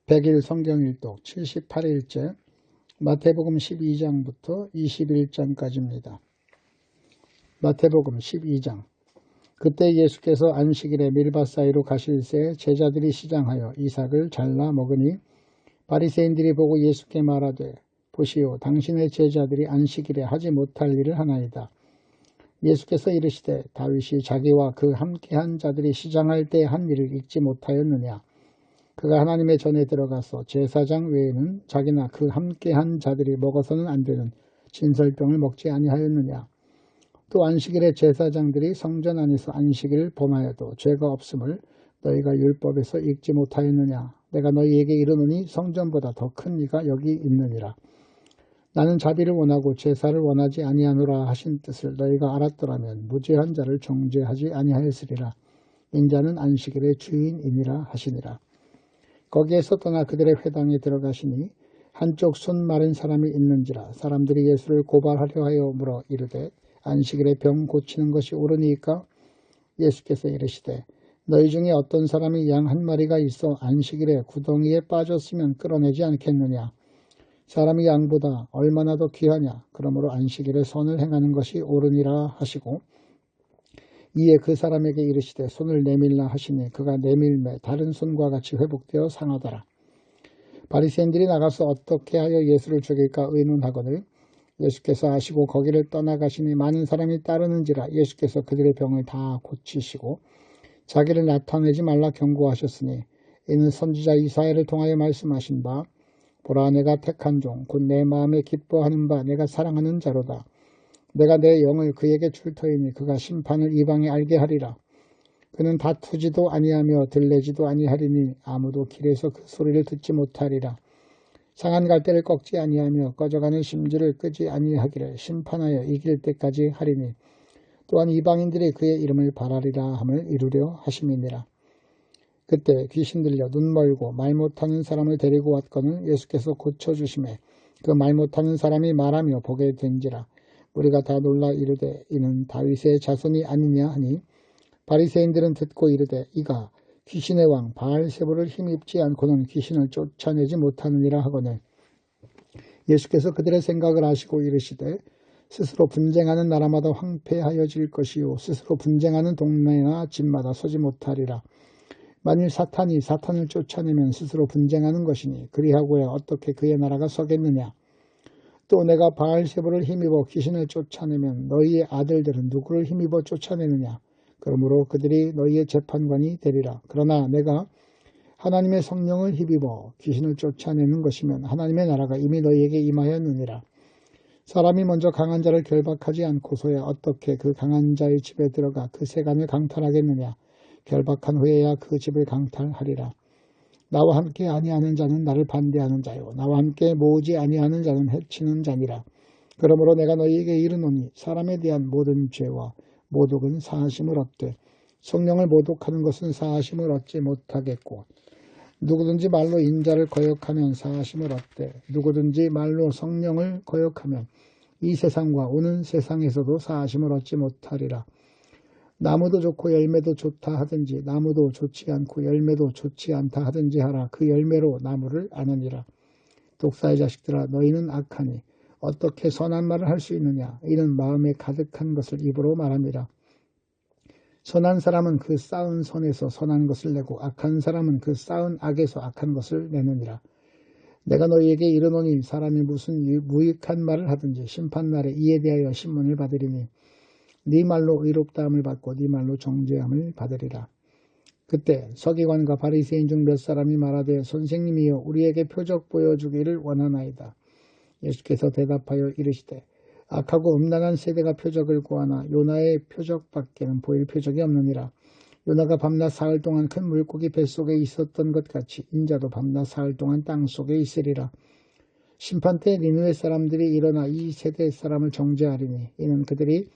100일 성경일독 78일째 마태복음 12장부터 21장까지입니다. 마태복음 12장. 그때 예수께서 안식일에 밀밭 사이로 가실새 제자들이 시장하여 이삭을 잘라 먹으니 바리새인들이 보고 예수께 말하되 보시오, 당신의 제자들이 안식일에 하지 못할 일을 하나이다. 예수께서 이르시되 다윗이 자기와 그 함께한 자들이 시장할 때 한 일을 읽지 못하였느냐. 그가 하나님의 전에 들어가서 제사장 외에는 자기나 그 함께한 자들이 먹어서는 안 되는 진설병을 먹지 아니하였느냐. 또 안식일에 제사장들이 성전 안에서 안식일을 범하여도 죄가 없음을 너희가 율법에서 읽지 못하였느냐. 내가 너희에게 이르노니 성전보다 더 큰 이가 여기 있느니라. 나는 자비를 원하고 제사를 원하지 아니하노라 하신 뜻을 너희가 알았더라면 무죄한 자를 정죄하지 아니하였으리라. 인자는 안식일의 주인이니라 하시니라. 거기에서 떠나 그들의 회당에 들어가시니 한쪽 손 마른 사람이 있는지라. 사람들이 예수를 고발하려 하여 물어 이르되 안식일에 병 고치는 것이 옳으니까? 예수께서 이르시되 너희 중에 어떤 사람이 양 한 마리가 있어 안식일에 구덩이에 빠졌으면 끌어내지 않겠느냐. 사람이 양보다 얼마나 더 귀하냐. 그러므로 안식일에 선을 행하는 것이 옳으니라 하시고 이에 그 사람에게 이르시되 손을 내밀라 하시니 그가 내밀매 다른 손과 같이 회복되어 상하더라. 바리새인들이 나가서 어떻게 하여 예수를 죽일까 의논하거늘 예수께서 아시고 거기를 떠나가시니 많은 사람이 따르는지라. 예수께서 그들의 병을 다 고치시고 자기를 나타내지 말라 경고하셨으니 이는 선지자 이사야를 통하여 말씀하신 바 보라, 내가 택한 종 곧 내 마음에 기뻐하는 바 내가 사랑하는 자로다. 내가 내 영을 그에게 줄 터이니 그가 심판을 이방에 알게 하리라. 그는 다투지도 아니하며 들레지도 아니하리니 아무도 길에서 그 소리를 듣지 못하리라. 상한 갈대를 꺾지 아니하며 꺼져가는 심지를 끄지 아니하기를 심판하여 이길 때까지 하리니 또한 이방인들이 그의 이름을 바라리라 함을 이루려 하심이니라. 그때 귀신 들려 눈 멀고 말 못하는 사람을 데리고 왔거늘 예수께서 고쳐주심에 그 말 못하는 사람이 말하며 보게 된지라. 우리가 다 놀라 이르되 이는 다윗의 자손이 아니냐 하니 바리새인들은 듣고 이르되 이가 귀신의 왕 바알세불을 힘입지 않고는 귀신을 쫓아내지 못하느니라 하거늘 예수께서 그들의 생각을 아시고 이르시되 스스로 분쟁하는 나라마다 황폐하여질 것이요 스스로 분쟁하는 동네나 집마다 서지 못하리라. 만일 사탄이 사탄을 쫓아내면 스스로 분쟁하는 것이니 그리하고야 어떻게 그의 나라가 서겠느냐. 또 내가 바알세불을 힘입어 귀신을 쫓아내면 너희의 아들들은 누구를 힘입어 쫓아내느냐. 그러므로 그들이 너희의 재판관이 되리라. 그러나 내가 하나님의 성령을 힘입어 귀신을 쫓아내는 것이면 하나님의 나라가 이미 너희에게 임하였느니라. 사람이 먼저 강한 자를 결박하지 않고서야 어떻게 그 강한 자의 집에 들어가 그 세간을 강탈하겠느냐. 결박한 후에야 그 집을 강탈하리라. 나와 함께 아니하는 자는 나를 반대하는 자요 나와 함께 모으지 아니하는 자는 해치는 자니라. 그러므로 내가 너희에게 이르노니 사람에 대한 모든 죄와 모독은 사하심을 얻되 성령을 모독하는 것은 사하심을 얻지 못하겠고 누구든지 말로 인자를 거역하면 사하심을 얻되 누구든지 말로 성령을 거역하면 이 세상과 오는 세상에서도 사하심을 얻지 못하리라. 나무도 좋고 열매도 좋다 하든지 나무도 좋지 않고 열매도 좋지 않다 하든지 하라. 그 열매로 나무를 아느니라. 독사의 자식들아, 너희는 악하니 어떻게 선한 말을 할 수 있느냐. 이는 마음에 가득한 것을 입으로 말함이라. 선한 사람은 그 쌓은 선에서 선한 것을 내고 악한 사람은 그 쌓은 악에서 악한 것을 내느니라. 내가 너희에게 이르노니 사람이 무슨 무익한 말을 하든지 심판날에 이에 대하여 신문을 받으리니 네 말로 의롭다함을 받고 네 말로 정죄함을 받으리라. 그때 서기관과 바리새인 중 몇 사람이 말하되 선생님이여 우리에게 표적 보여주기를 원하나이다. 예수께서 대답하여 이르시되 악하고 음란한 세대가 표적을 구하나 요나의 표적밖에는 보일 표적이 없느니라. 요나가 밤낮 사흘 동안 큰 물고기 뱃속에 있었던 것 같이 인자도 밤낮 사흘 동안 땅속에 있으리라. 심판 때 니느웨 사람들이 일어나 이 세대 사람을 정죄하리니 이는 그들이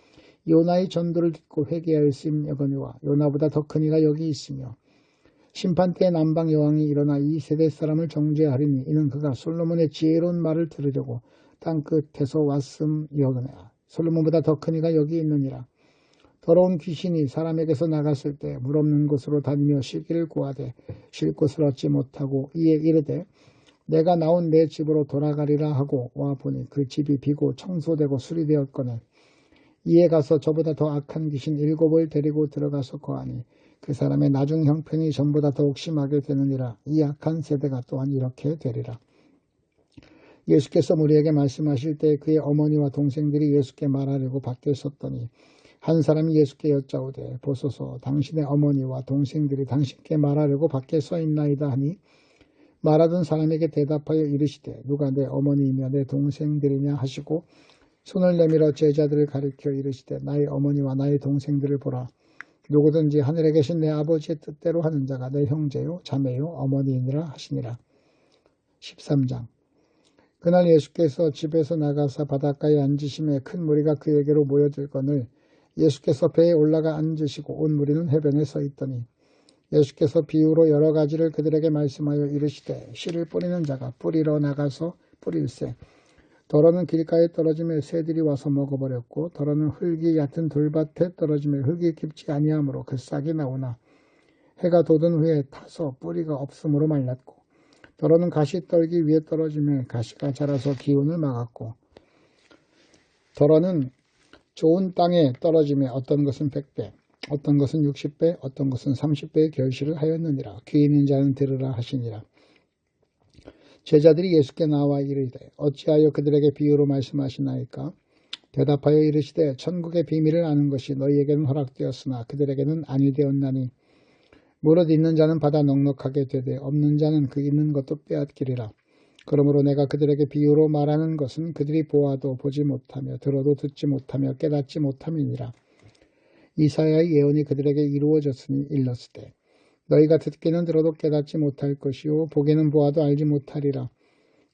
요나의 전도를 듣고 회개하였음 여거니와 요나보다 더 큰 이가 여기 있으며 심판 때 남방 여왕이 일어나 이 세대 사람을 정죄하리니 이는 그가 솔로몬의 지혜로운 말을 들으려고 땅끝에서 왔음 여거니와 솔로몬보다 더 큰 이가 여기 있느니라. 더러운 귀신이 사람에게서 나갔을 때 물 없는 곳으로 다니며 쉬기를 구하되 쉴 곳을 얻지 못하고 이에 이르되 내가 나온 내 집으로 돌아가리라 하고 와 보니 그 집이 비고 청소되고 수리되었거늘 이에 가서 저보다 더 악한 귀신 7을 데리고 들어가서 거하니 그 사람의 나중 형편이 전보다 더욱 심하게 되느니라. 이 악한 세대가 또한 이렇게 되리라. 예수께서 우리에게 말씀하실 때 그의 어머니와 동생들이 예수께 말하려고 밖에 섰더니 한 사람이 예수께 여짜오되 보소서 당신의 어머니와 동생들이 당신께 말하려고 밖에 서 있나이다 하니 말하던 사람에게 대답하여 이르시되 누가 내 어머니이며 내 동생들이냐 하시고 손을 내밀어 제자들을 가리켜 이르시되 나의 어머니와 나의 동생들을 보라. 누구든지 하늘에 계신 내 아버지의 뜻대로 하는 자가 내 형제요 자매요 어머니이니라 하시니라. 13장 그날 예수께서 집에서 나가사 바닷가에 앉으심에 큰 무리가 그에게로 모여들거늘 예수께서 배에 올라가 앉으시고 온 무리는 해변에 서 있더니 예수께서 비유로 여러 가지를 그들에게 말씀하여 이르시되 씨를 뿌리는 자가 뿌리러 나가서 뿌릴새 더러는 길가에 떨어짐에 새들이 와서 먹어버렸고 더러는 흙이 얕은 돌밭에 떨어짐에 흙이 깊지 아니하므로 그 싹이 나오나 해가 돋은 후에 타서 뿌리가 없으므로 말랐고 더러는 가시떨기 위에 떨어짐에 가시가 자라서 기운을 막았고 더러는 좋은 땅에 떨어짐에 어떤 것은 100배 어떤 것은 60배 어떤 것은 30배의 결실을 하였느니라. 귀 있는 자는 들으라 하시니라. 제자들이 예수께 나와 이르되 어찌하여 그들에게 비유로 말씀하시나이까? 대답하여 이르시되 천국의 비밀을 아는 것이 너희에게는 허락되었으나 그들에게는 아니 되었나니 무릇 있는 자는 받아 넉넉하게 되되 없는 자는 그 있는 것도 빼앗기리라. 그러므로 내가 그들에게 비유로 말하는 것은 그들이 보아도 보지 못하며 들어도 듣지 못하며 깨닫지 못함이니라. 이사야의 예언이 그들에게 이루어졌으니 일렀으되 너희가 듣기는 들어도 깨닫지 못할 것이요 보기는 보아도 알지 못하리라.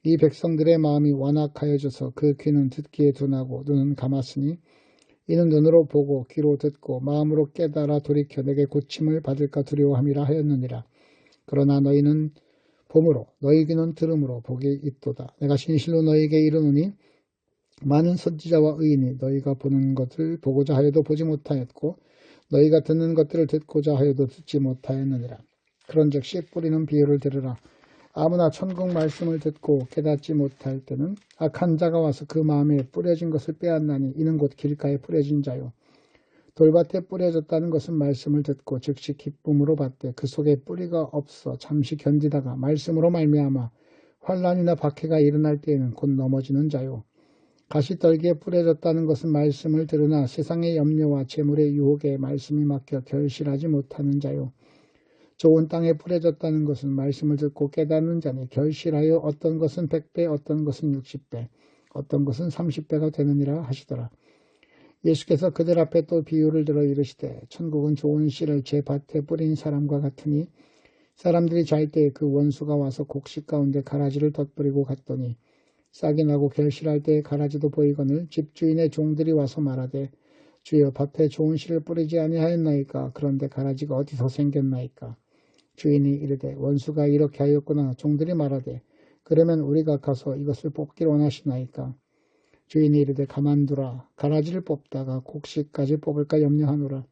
이 백성들의 마음이 완악하여져서 그 귀는 듣기에 둔하고 눈은 감았으니 이는 눈으로 보고 귀로 듣고 마음으로 깨달아 돌이켜 내게 고침을 받을까 두려워함이라 하였느니라. 그러나 너희는 봄으로 너희 귀는 들음으로 복이 있도다. 내가 진실로 너희에게 이르노니 많은 선지자와 의인이 너희가 보는 것을 보고자 하여도 보지 못하였고 너희가 듣는 것들을 듣고자 하여도 듣지 못하였느니라. 그런즉 씨 뿌리는 비유를 들으라. 아무나 천국 말씀을 듣고 깨닫지 못할 때는 악한 자가 와서 그 마음에 뿌려진 것을 빼앗나니 이는 곧 길가에 뿌려진 자요. 돌밭에 뿌려졌다는 것은 말씀을 듣고 즉시 기쁨으로 받되 그 속에 뿌리가 없어 잠시 견디다가 말씀으로 말미암아 환난이나 박해가 일어날 때에는 곧 넘어지는 자요. 가시떨기에 뿌려졌다는 것은 말씀을 들으나 세상의 염려와 재물의 유혹에 말씀이 막혀 결실하지 못하는 자요. 좋은 땅에 뿌려졌다는 것은 말씀을 듣고 깨닫는 자니 결실하여 어떤 것은 100배 어떤 것은 60배 어떤 것은 30배가 되느니라 하시더라. 예수께서 그들 앞에 또 비유를 들어 이르시되 천국은 좋은 씨를 제 밭에 뿌린 사람과 같으니 사람들이 잘 때 그 원수가 와서 곡식 가운데 가라지를 덧뿌리고 갔더니 싹이 나고 결실할 때에 가라지도 보이거늘 집주인의 종들이 와서 말하되 주여 밭에 좋은 씨를 뿌리지 아니하였나이까? 그런데 가라지가 어디서 생겼나이까? 주인이 이르되 원수가 이렇게 하였구나. 종들이 말하되 그러면 우리가 가서 이것을 뽑기를 원하시나이까? 주인이 이르되 가만두라. 가라지를 뽑다가 곡식까지 뽑을까 염려하노라.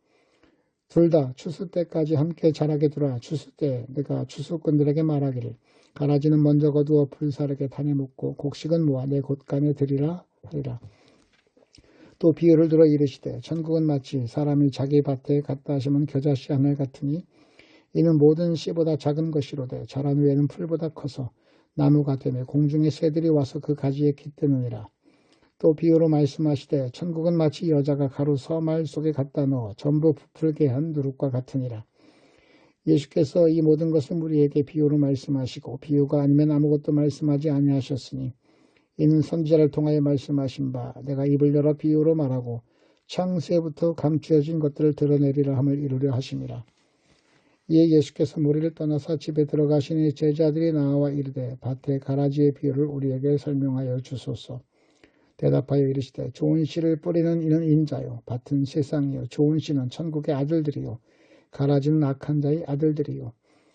둘 다 추수 때까지 함께 자라게 두라. 추수 때 내가 추수꾼들에게 말하기를 가라지는 먼저 거두어 불사르게 단에 묻고 곡식은 모아 내 곳간에 들이라 하리라. 또 비유를 들어 이르시되 천국은 마치 사람이 자기 밭에 갖다 하시면 겨자씨 하늘 같으니 이는 모든 씨보다 작은 것이로되 자란 후에는 풀보다 커서 나무가 되며 공중의 새들이 와서 그 가지에 깃드느니라. 또 비유로 말씀하시되 천국은 마치 여자가 가루 서말 속에 갖다 넣어 전부 부풀게 한 누룩과 같으니라. 예수께서 이 모든 것을 우리에게 비유로 말씀하시고 비유가 아니면 아무것도 말씀하지 아니하셨으니 이는 선지자를 통하여 말씀하신 바 내가 입을 열어 비유로 말하고 창세부터 감추어진 것들을 드러내리라 함을 이루려 하심이라. 이에 예수께서 무리를 떠나사 집에 들어가시니 제자들이 나와 이르되 밭의 가라지의 비유를 우리에게 설명하여 주소서. 대답하여 이르시되 좋은 씨를 뿌리는 이는 인자요 밭은 세상이요 좋은 씨는 천국의 아들들이요 가라지는 악한 자의 아들들이요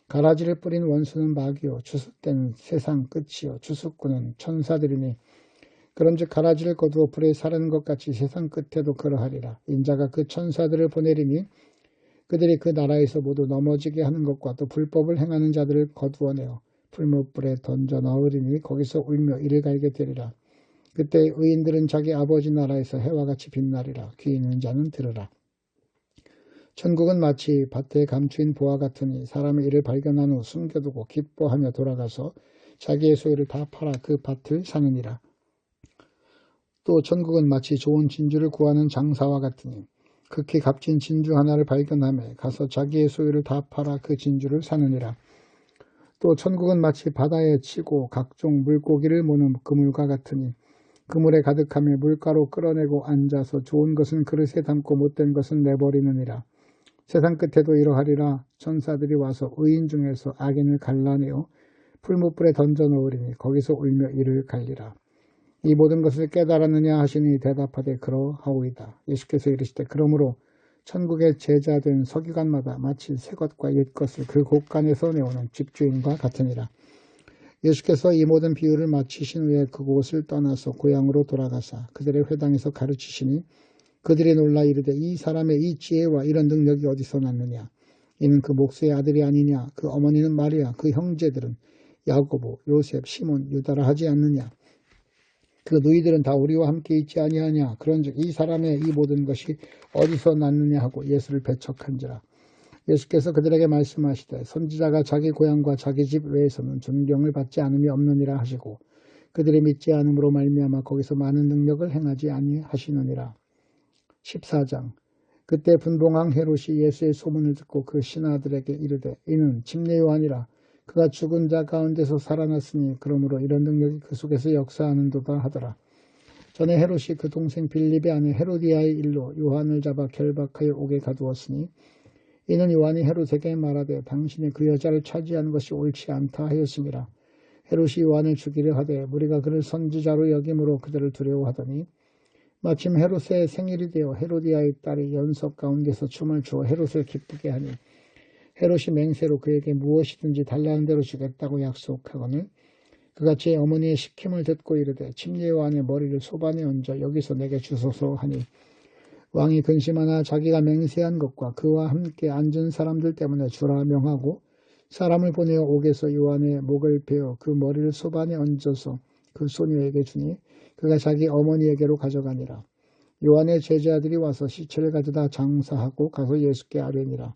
가라지를 뿌린 원수는 마귀요 추수 때는 세상 끝이요 추수꾼은 천사들이니 그런즉 가라지를 거두어 불에 사르는 것 같이 세상 끝에도 그러하리라. 인자가 그 천사들을 보내리니 그들이 그 나라에서 모두 넘어지게 하는 것과 또 불법을 행하는 자들을 거두어내어 풀무불에 던져 넣으리니 거기서 울며 이를 갈게 되리라. 그때 의인들은 자기 아버지 나라에서 해와 같이 빛나리라. 귀 있는 자는 들으라. 천국은 마치 밭에 감추인 보화 같으니 사람의 이를 발견한 후 숨겨두고 기뻐하며 돌아가서 자기의 소유를 다 팔아 그 밭을 사느니라. 또 천국은 마치 좋은 진주를 구하는 장사와 같으니 극히 값진 진주 하나를 발견하며 가서 자기의 소유를 다 팔아 그 진주를 사느니라. 또 천국은 마치 바다에 치고 각종 물고기를 모는 그물과 같으니 그물에 가득하며 물가로 끌어내고 앉아서 좋은 것은 그릇에 담고 못된 것은 내버리느니라. 세상 끝에도 이러하리라. 천사들이 와서 의인 중에서 악인을 갈라내어 풀무불에 던져 넣으리니 거기서 울며 이를 갈리라. 이 모든 것을 깨달았느냐 하시니 대답하되 그러하오이다. 예수께서 이르시되 그러므로 천국의 제자된 서기관마다 마치 새 것과 옛 것을 그 곳간에서 내오는 집주인과 같으니라. 예수께서 이 모든 비유를 마치신 후에 그곳을 떠나서 고향으로 돌아가사 그들의 회당에서 가르치시니 그들이 놀라 이르되 이 사람의 이 지혜와 이런 능력이 어디서 났느냐. 이는 그 목수의 아들이 아니냐. 그 어머니는 마리아, 그 형제들은 야고보, 요셉, 시몬, 유다라 하지 않느냐. 그 너희들은 다 우리와 함께 있지 아니하냐. 그런즉 이 사람의 이 모든 것이 어디서 났느냐 하고 예수를 배척한지라. 예수께서 그들에게 말씀하시되 선지자가 자기 고향과 자기 집 외에서는 존경을 받지 않음이 없느니라 하시고 그들이 믿지 않음으로 말미암아 거기서 많은 능력을 행하지 아니하시느니라. 14장. 그때 분봉왕 헤롯이 예수의 소문을 듣고 그 신하들에게 이르되 이는 침례 요한이라. 그가 죽은 자 가운데서 살아났으니 그러므로 이런 능력이 그 속에서 역사하는도다 하더라. 전에 헤롯이 그 동생 빌립의 아내 헤로디아의 일로 요한을 잡아 결박하여 옥에 가두었으니 이는 요한이 헤롯에게 말하되 당신이 그 여자를 차지하는 것이 옳지 않다 하였음이라. 헤롯이 요한을 죽이려 하되 무리가 그를 선지자로 여김으로 그들을 두려워하더니 마침 헤롯의 생일이 되어 헤로디아의 딸이 연석 가운데서 춤을 추어 헤롯을 기쁘게 하니 헤롯이 맹세로 그에게 무엇이든지 달라는 대로 주겠다고 약속하거늘 그가 제 어머니의 시킴을 듣고 이르되 침례 요한의 머리를 소반에 얹어 여기서 내게 주소서 하니 왕이 근심하나 자기가 맹세한 것과 그와 함께 앉은 사람들 때문에 주라 명하고 사람을 보내어 옥에서 요한의 목을 베어 그 머리를 소반에 얹어서 그 소녀에게 주니 그가 자기 어머니에게로 가져가니라. 요한의 제자들이 와서 시체를 가져다 장사하고 가서 예수께 아뢰니라.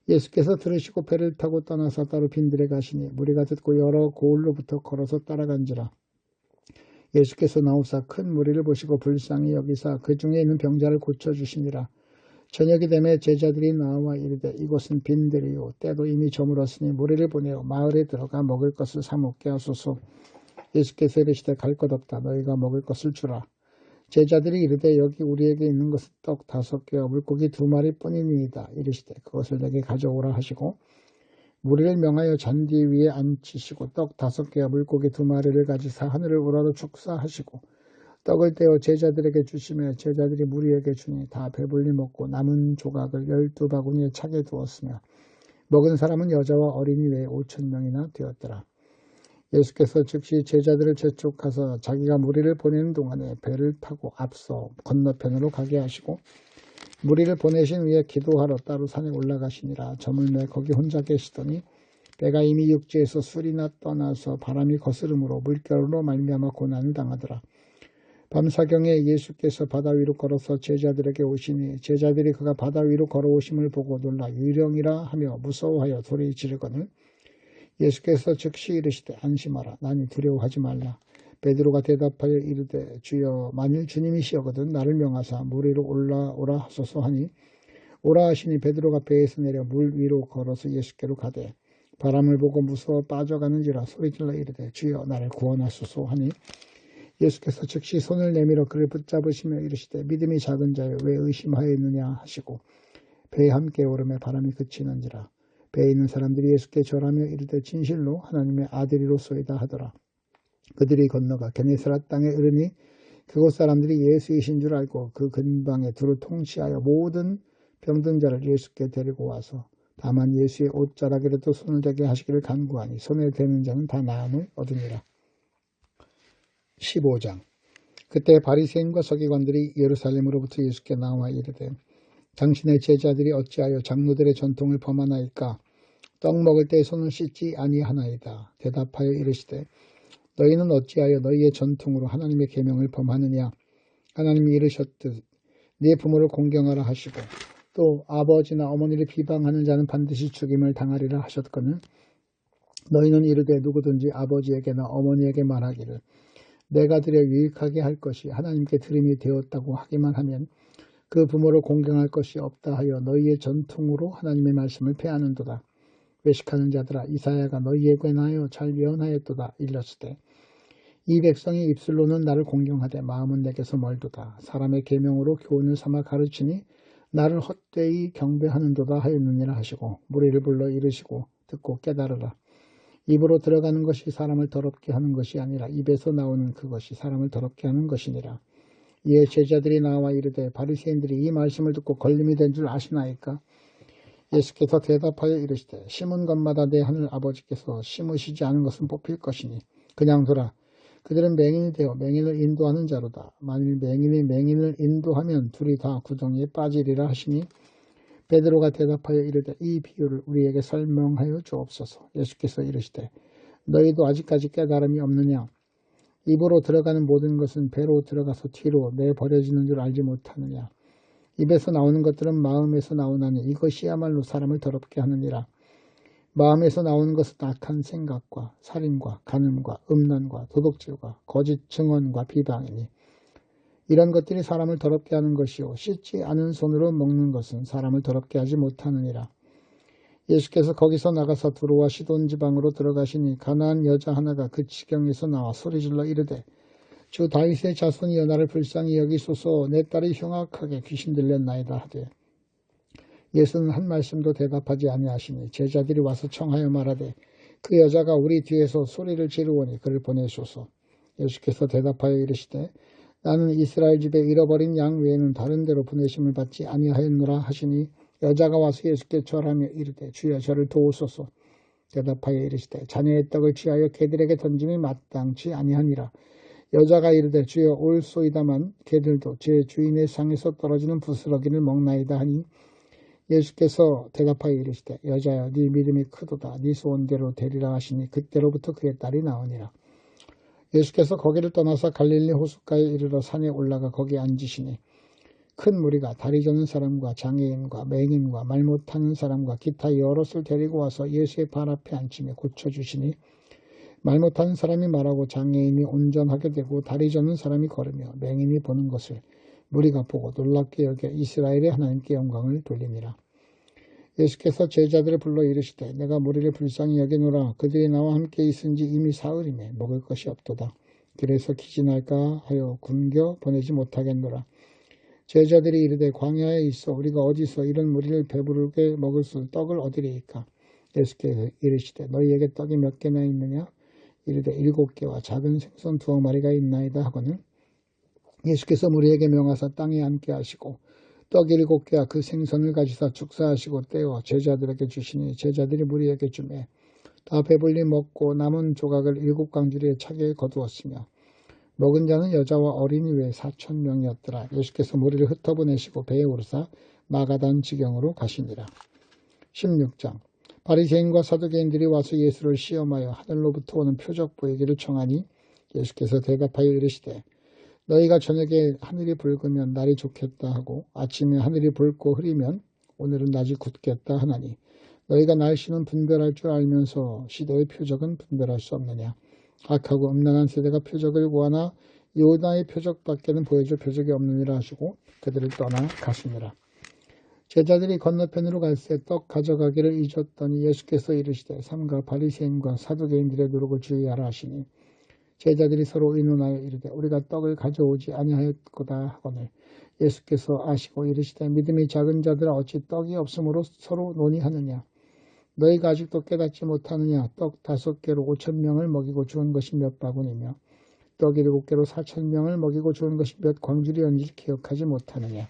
예수께서 들으시고 배를 타고 떠나서 따로 빈들에 가시니 무리가 듣고 여러 고을로부터 걸어서 따라간지라. 예수께서 나오사 큰 무리를 보시고 불쌍히 여기사 그 중에 있는 병자를 고쳐주시니라. 저녁이 되매 제자들이 나와 이르되 이곳은 빈들이요 때도 이미 저물었으니 무리를 보내어 마을에 들어가 먹을 것을 사 먹게 하소서. 예수께서 이르시되 갈 것 없다. 너희가 먹을 것을 주라. 제자들이 이르되 여기 우리에게 있는 것은 떡 5개와 물고기 2마리뿐이니이다. 이르시되 그것을 내게 가져오라 하시고 무리를 명하여 잔디 위에 앉히시고 떡 5개와 물고기 2마리를 가지사 하늘을 우러러 축사하시고 떡을 떼어 제자들에게 주시며 제자들이 무리에게 주니 다 배불리 먹고 남은 조각을 12바구니에 차게 두었으며 먹은 사람은 여자와 어린이 외에 5,000명이나 되었더라. 예수께서 즉시 제자들을 재촉하사 자기가 무리를 보내는 동안에 배를 타고 앞서 건너편으로 가게 하시고 무리를 보내신 후에 기도하러 따로 산에 올라가시니라. 저물매 거기 혼자 계시더니 배가 이미 육지에서 술이나 떠나서 바람이 거스름으로 물결로 말미암아 고난을 당하더라. 밤사경에 예수께서 바다 위로 걸어서 제자들에게 오시니 제자들이 그가 바다 위로 걸어오심을 보고 놀라 유령이라 하며 무서워하여 소리 지르거늘 예수께서 즉시 이르시되 안심하라. 나니 두려워하지 말라. 베드로가 대답하여 이르되 주여 만일 주님이시거든 나를 명하사 물 위로 올라오라 하소서 하니 오라 하시니 베드로가 배에서 내려 물 위로 걸어서 예수께로 가되 바람을 보고 무서워 빠져가는지라 소리질러 이르되 주여 나를 구원하소서 하니 예수께서 즉시 손을 내밀어 그를 붙잡으시며 이르시되 믿음이 작은 자여 왜 의심하였느냐 하시고 배에 함께 오름에 바람이 그치는지라. 배에 있는 사람들이 예수께 절하며 이르되 진실로 하나님의 아들이로소이다 하더라. 그들이 건너가 게네사렛 땅에 이르니 그곳 사람들이 예수이신 줄 알고 그 근방에 두루 통치하여 모든 병든 자를 예수께 데리고 와서 다만 예수의 옷자락이라도 손을 대게 하시기를 간구하니 손에 대는 자는 다 나음을 얻으니라. 15장. 그때 바리새인과 서기관들이 예루살렘으로부터 예수께 나와 이르되 당신의 제자들이 어찌하여 장로들의 전통을 범하나이까? 떡 먹을 때 손을 씻지 아니하나이다. 대답하여 이르시되 너희는 어찌하여 너희의 전통으로 하나님의 계명을 범하느냐? 하나님이 이르셨듯 네 부모를 공경하라 하시고 또 아버지나 어머니를 비방하는 자는 반드시 죽임을 당하리라 하셨거늘 너희는 이르되 누구든지 아버지에게나 어머니에게 말하기를 내가 드려 유익하게 할 것이 하나님께 드림이 되었다고 하기만 하면 그 부모를 공경할 것이 없다 하여 너희의 전통으로 하나님의 말씀을 폐하는도다. 외식하는 자들아 이사야가 너희에 관하여 잘 예언하였도다. 일렀으되 이 백성이 입술로는 나를 공경하되 마음은 내게서 멀도다. 사람의 계명으로 교훈을 삼아 가르치니 나를 헛되이 경배하는도다 하였느니라 하시고 무리를 불러 이르시고 듣고 깨달으라. 입으로 들어가는 것이 사람을 더럽게 하는 것이 아니라 입에서 나오는 그것이 사람을 더럽게 하는 것이니라. 이에 제자들이 나와 이르되 바리새인들이 이 말씀을 듣고 걸림이 된 줄 아시나이까? 예수께서 대답하여 이르시되 심은 것마다 내 하늘 아버지께서 심으시지 않은 것은 뽑힐 것이니 그냥 둬라. 그들은 맹인이 되어 맹인을 인도하는 자로다. 만일 맹인이 맹인을 인도하면 둘이 다 구덩이에 빠지리라 하시니 베드로가 대답하여 이르되 이 비유를 우리에게 설명하여 주옵소서. 예수께서 이르시되 너희도 아직까지 깨달음이 없느냐? 입으로 들어가는 모든 것은 배로 들어가서 뒤로 내버려지는 줄 알지 못하느냐? 입에서 나오는 것들은 마음에서 나오나니 이것이야말로 사람을 더럽게 하느니라. 마음에서 나오는 것은 악한 생각과 살인과 간음과 음란과 도둑질과 거짓 증언과 비방이니 이런 것들이 사람을 더럽게 하는 것이요 씻지 않은 손으로 먹는 것은 사람을 더럽게 하지 못하느니라. 예수께서 거기서 나가서 두로와 시돈 지방으로 들어가시니 가나안 여자 하나가 그 지경에서 나와 소리질러 이르되 주 다윗의 자손이여 나를 불쌍히 여기소서. 내 딸이 흉악하게 귀신 들렸나이다 하되 예수는 한 말씀도 대답하지 아니하시니 제자들이 와서 청하여 말하되 그 여자가 우리 뒤에서 소리를 지르오니 그를 보내소서. 예수께서 대답하여 이르시되 나는 이스라엘 집에 잃어버린 양 외에는 다른 데로 보내심을 받지 아니하였노라 하시니 여자가 와서 예수께 절하며 이르되 주여 저를 도우소서. 대답하여 이르시되 자녀의 떡을 취하여 개들에게 던짐이 마땅치 아니하니라. 여자가 이르되 주여 올소이다만 개들도 제 주인의 상에서 떨어지는 부스러기를 먹나이다 하니 예수께서 대답하여 이르시되 여자여 네 믿음이 크도다. 네 소원대로 되리라 하시니 그때로부터 그의 딸이 나으니라. 예수께서 거기를 떠나서 갈릴리 호숫가에 이르러 산에 올라가 거기 앉으시니 큰 무리가 다리 저는 사람과 장애인과 맹인과 말 못하는 사람과 기타 여럿을 데리고 와서 예수의 발 앞에 앉히며 고쳐주시니 말 못하는 사람이 말하고 장애인이 온전하게 되고 다리 저는 사람이 걸으며 맹인이 보는 것을 무리가 보고 놀랍게 여겨 이스라엘의 하나님께 영광을 돌리니라. 예수께서 제자들을 불러 이르시되 내가 무리를 불쌍히 여기노라. 그들이 나와 함께 있은지 이미 사흘이매 먹을 것이 없도다. 그래서 기진할까 하여 굶겨 보내지 못하겠노라. 제자들이 이르되 광야에 있어 우리가 어디서 이런 무리를 배부르게 먹을 수 떡을 얻으리이까? 예수께서 이르시되 너희에게 떡이 몇 개나 있느냐? 이르되 7개와 작은 생선 2마리가 있나이다 하거늘 예수께서 무리에게 명하사 땅에 앉게 하시고 떡 7개와 그 생선을 가지사 축사하시고 떼어 제자들에게 주시니 제자들이 무리에게 주매 다 배불리 먹고 남은 조각을 7광주리에 차게 거두었으며 먹은 자는 여자와 어린이 외에 4,000명이었더라. 예수께서 무리를 흩어보내시고 배에 오르사 마가단 지경으로 가시니라. 16장 바리새인과 사두개인들이 와서 예수를 시험하여 하늘로부터 오는 표적 보이기를 청하니 예수께서 대답하여 이르시되 너희가 저녁에 하늘이 붉으면 날이 좋겠다 하고 아침에 하늘이 붉고 흐리면 오늘은 낮이 굳겠다 하나니 너희가 날씨는 분별할 줄 알면서 시대의 표적은 분별할 수 없느냐. 악하고 음란한 세대가 표적을 구하나 요나의 표적밖에는 보여줄 표적이 없느니라 하시고 그들을 떠나 가시니라. 제자들이 건너편으로 갈새 떡 가져가기를 잊었더니 예수께서 이르시되 삼가 바리새인과 사두개인들의 노력을 주의하라 하시니 제자들이 서로 의논하여 이르되 우리가 떡을 가져오지 아니하였거다 하거늘 예수께서 아시고 이르시되 믿음이 작은 자들아 어찌 떡이 없으므로 서로 논의하느냐. 너희가 아직도 깨닫지 못하느냐. 떡 5개로 5,000명을 먹이고 주은 것이 몇 바구니며 떡 7개로 4,000명을 먹이고 주은 것이 몇 광주리였는지 기억하지 못하느냐.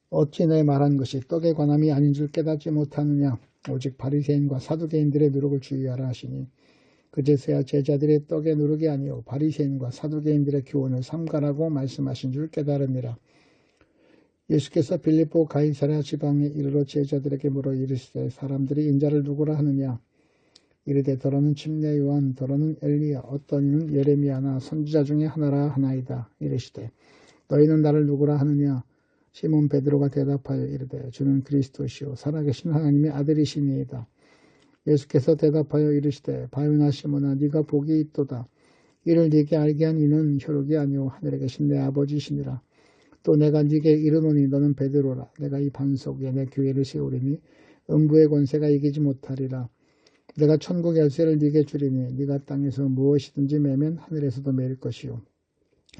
어찌 내 말한 것이 떡에 관함이 아닌 줄 깨닫지 못하느냐. 오직 바리새인과 사두개인들의 노력을 주의하라 하시니 그제서야 제자들의 떡에 누룩이 아니요 바리새인과 사두개인들의 교훈을 삼가라고 말씀하신 줄 깨달으니라. 예수께서 빌립보 가이사랴 지방에 이르러 제자들에게 물어 이르시되 사람들이 인자를 누구라 하느냐. 이르되 더러는 침례 요한 더러는 엘리야 어떤 이는 예레미야나 선지자 중에 하나라 하나이다. 이르시되 너희는 나를 누구라 하느냐. 시몬 베드로가 대답하여 이르되 주는 그리스도시요 살아계신 하나님의 아들이시니이다. 예수께서 대답하여 이르시되 바요나 시몬아 네가 복이 있도다. 이를 네게 알게 한 이는 혈육이 아니오 하늘에 계신 내 아버지시니라. 또 내가 네게 이르노니 너는 베드로라. 내가 이 반석 위에 내 교회를 세우리니 음부의 권세가 이기지 못하리라. 내가 천국 열쇠를 네게 주리니 네가 땅에서 무엇이든지 매면 하늘에서도 매일 것이요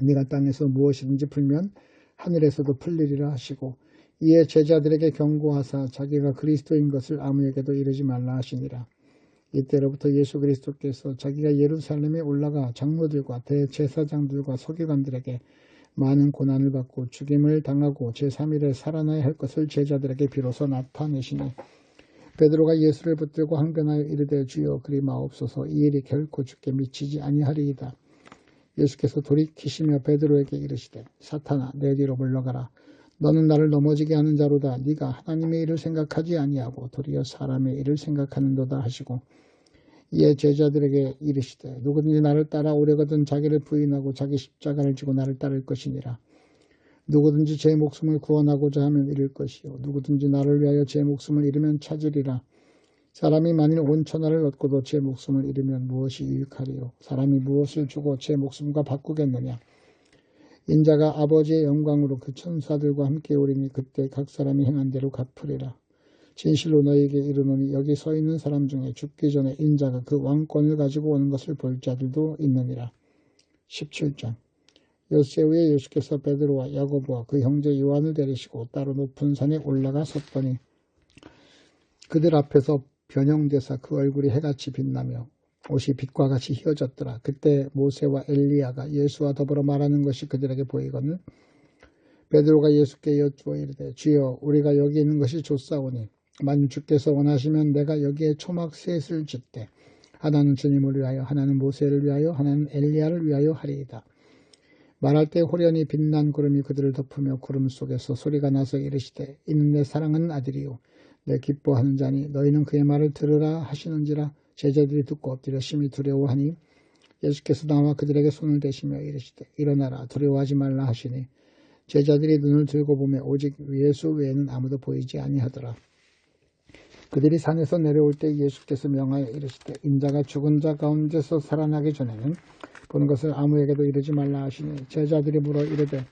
네가 땅에서 무엇이든지 풀면 하늘에서도 풀리리라 하시고 이에 제자들에게 경고하사 자기가 그리스도인 것을 아무에게도 이르지 말라 하시니라. 이때로부터 예수 그리스도께서 자기가 예루살렘에 올라가 장로들과 대제사장들과 서기관들에게 많은 고난을 받고 죽임을 당하고 제3일에 살아나야 할 것을 제자들에게 비로소 나타내시니 베드로가 예수를 붙들고 항변하여 이르되 주여 그리 마옵소서 이 일이 결코 주께 미치지 아니하리이다. 예수께서 돌이키시며 베드로에게 이르시되 사탄아 내 뒤로 물러가라. 너는 나를 넘어지게 하는 자로다. 네가 하나님의 일을 생각하지 아니하고 도리어 사람의 일을 생각하는도다 하시고 이에 제자들에게 이르시되 누구든지 나를 따라오려거든 자기를 부인하고 자기 십자가를 지고 나를 따를 것이니라. 누구든지 제 목숨을 구원하고자 하면 잃을 것이요 누구든지 나를 위하여 제 목숨을 잃으면 찾으리라. 사람이 만일 온 천하를 얻고도 제 목숨을 잃으면 무엇이 유익하리요. 사람이 무엇을 주고 제 목숨과 바꾸겠느냐. 인자가 아버지의 영광으로 그 천사들과 함께 오리니 그때 각 사람이 행한 대로 갚으리라. 진실로 너희에게 이르노니 여기 서 있는 사람 중에 죽기 전에 인자가 그 왕권을 가지고 오는 것을 볼 자들도 있느니라. 17장 엿새 후에 예수께서 베드로와 야고보와 그 형제 요한을 데리시고 따로 높은 산에 올라가 섰더니 그들 앞에서 변형되사 그 얼굴이 해같이 빛나며 옷이 빛과 같이 휘어졌더라. 그때 모세와 엘리야가 예수와 더불어 말하는 것이 그들에게 보이거늘 베드로가 예수께 여쭈어 이르되 주여 우리가 여기 있는 것이 좋사오니 만일 주께서 원하시면 내가 여기에 초막 셋을 짓되 하나는 주님을 위하여 하나는 모세를 위하여 하나는 엘리야를 위하여 하리이다. 말할 때 호련히 빛난 구름이 그들을 덮으며 구름 속에서 소리가 나서 이르시되 이는 내 사랑하는 아들이요 내 기뻐하는 자니 너희는 그의 말을 들으라 하시는지라. 제자들이 듣고 엎드려 심히 두려워하니 예수께서 나와 그들에게 손을 대시며 이르시되 일어나라 두려워하지 말라 하시니 제자들이 눈을 들고 보매 오직 예수 외에는 아무도 보이지 아니하더라. 그들이 산에서 내려올 때 예수께서 명하여 이르시되 인자가 죽은 자 가운데서 살아나기 전에는 보는 것을 아무에게도 이르지 말라 하시니 제자들이 물어 이르되